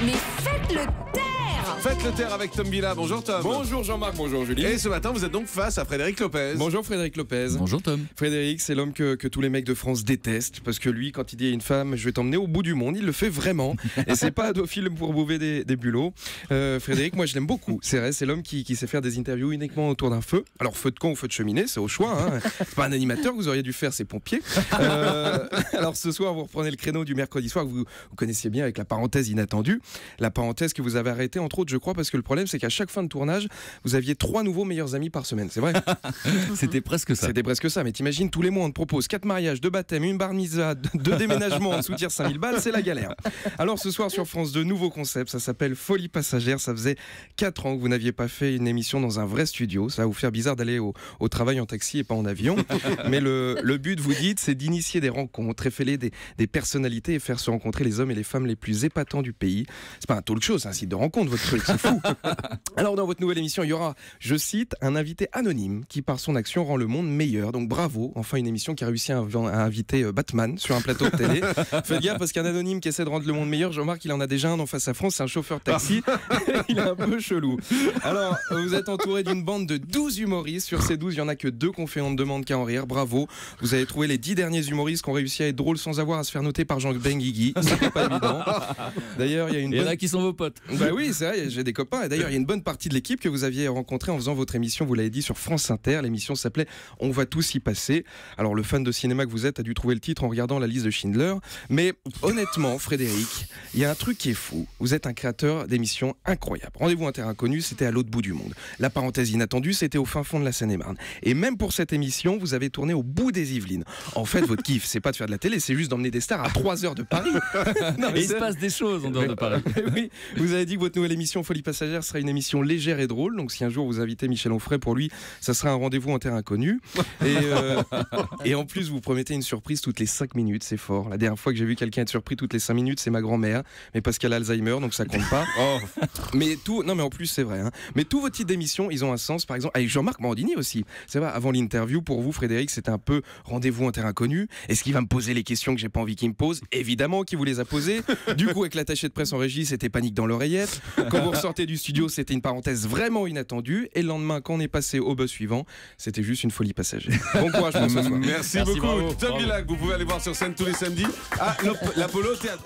Mais faites le taire! Faites le taire avec Tom Villa. Bonjour Tom. Bonjour Jean-Marc, bonjour Julie. Et ce matin, vous êtes donc face à Frédéric Lopez. Bonjour Frédéric Lopez. Bonjour Tom. Frédéric, c'est l'homme que tous les mecs de France détestent, parce que lui, quand il dit à une femme, je vais t'emmener au bout du monde, il le fait vraiment. Et c'est pas adophile pour bouffer des bulots. Frédéric, moi je l'aime beaucoup. C'est vrai, c'est l'homme qui sait faire des interviews uniquement autour d'un feu. Alors feu de camp ou feu de cheminée, c'est au choix. Hein. C'est pas un animateur que vous auriez dû faire, c'est pompier. Alors ce soir, vous reprenez le créneau du mercredi soir que vous connaissiez bien avec la parenthèse inattendue. La parenthèse que vous avez arrêtée, entre autres, je crois, parce que le problème, c'est qu'à chaque fin de tournage, vous aviez 3 nouveaux meilleurs amis par semaine. C'est vrai? C'était presque ça. C'était presque ça. Mais t'imagines, tous les mois, on te propose 4 mariages, 2 baptêmes, une bar mitzvah, 2 déménagements en sous-tiers 5000 balles, c'est la galère. Alors ce soir sur France 2, nouveau concept, ça s'appelle Folie Passagère. Ça faisait 4 ans que vous n'aviez pas fait une émission dans un vrai studio. Ça va vous faire bizarre d'aller au travail en taxi et pas en avion. Mais le but, vous dites, c'est d'initier des rencontres, révéler des personnalités et faire se rencontrer les hommes et les femmes les plus épatants du pays. C'est pas un talk show, c'est un site de rencontre, votre truc, c'est fou. Alors dans votre nouvelle émission, il y aura, je cite, un invité anonyme qui par son action rend le monde meilleur. Donc bravo, enfin une émission qui a réussi à inviter Batman sur un plateau de télé. Faites gaffe parce qu'un anonyme qui essaie de rendre le monde meilleur, Jean-Marc, il en a déjà un en face à France, c'est un chauffeur de taxi. Il est un peu chelou. Alors vous êtes entouré d'une bande de 12 humoristes. Sur ces 12, il n'y en a que 2 qu'on fait, on ne demande qu'à en rire. Bravo, vous avez trouvé les 10 derniers humoristes qui ont réussi à être drôles sans avoir à se faire noter par Jean Benguigui. C'était pas évident. D'ailleurs, il y en a qui sont vos potes. Bah oui, c'est vrai, j'ai des copains. Et d'ailleurs, il y a une bonne partie de l'équipe que vous aviez rencontrée en faisant votre émission, vous l'avez dit, sur France Inter. L'émission s'appelait On va tous y passer. Alors, le fan de cinéma que vous êtes a dû trouver le titre en regardant la liste de Schindler. Mais honnêtement, Frédéric, il y a un truc qui est fou. Vous êtes un créateur d'émissions incroyables. Rendez-vous Inter Inconnu, c'était à l'autre bout du monde. La parenthèse inattendue, c'était au fin fond de la Seine-et-Marne. Et même pour cette émission, vous avez tourné au bout des Yvelines. En fait, votre kiff, c'est pas de faire de la télé, c'est juste d'emmener des stars à 3 heures de Paris. Non, et il se passe des choses en dehors de Paris. Oui, vous avez dit que votre nouvelle émission Folie Passagère sera une émission légère et drôle. Donc si un jour vous invitez Michel Onfray, pour lui, ça sera un rendez-vous en terre inconnue. Et en plus, vous promettez une surprise toutes les 5 minutes, c'est fort. La dernière fois que j'ai vu quelqu'un être surpris toutes les 5 minutes, c'est ma grand-mère, mais parce qu'elle a Alzheimer, donc ça compte pas. Oh. Mais en plus c'est vrai. Hein. Mais tous vos titres d'émissions, ils ont un sens. Par exemple, avec Jean-Marc Morandini aussi. C'est vrai. Avant l'interview, pour vous, Frédéric, c'était un peu rendez-vous en terre inconnue. Est-ce qu'il va me poser les questions que j'ai pas envie qu'il me pose? Évidemment qu'il vous les a posées. Du coup, avec l'attaché de presse en régie, c'était panique dans l'oreillette. Quand vous ressortez du studio, c'était une parenthèse vraiment inattendue. Et le lendemain, quand on est passé au bus suivant, c'était juste une folie passagère. Bon courage pour ce soir. Merci beaucoup. Bravo, Tom Villa, vous pouvez aller voir sur scène tous les samedis à l'Apollo Théâtre.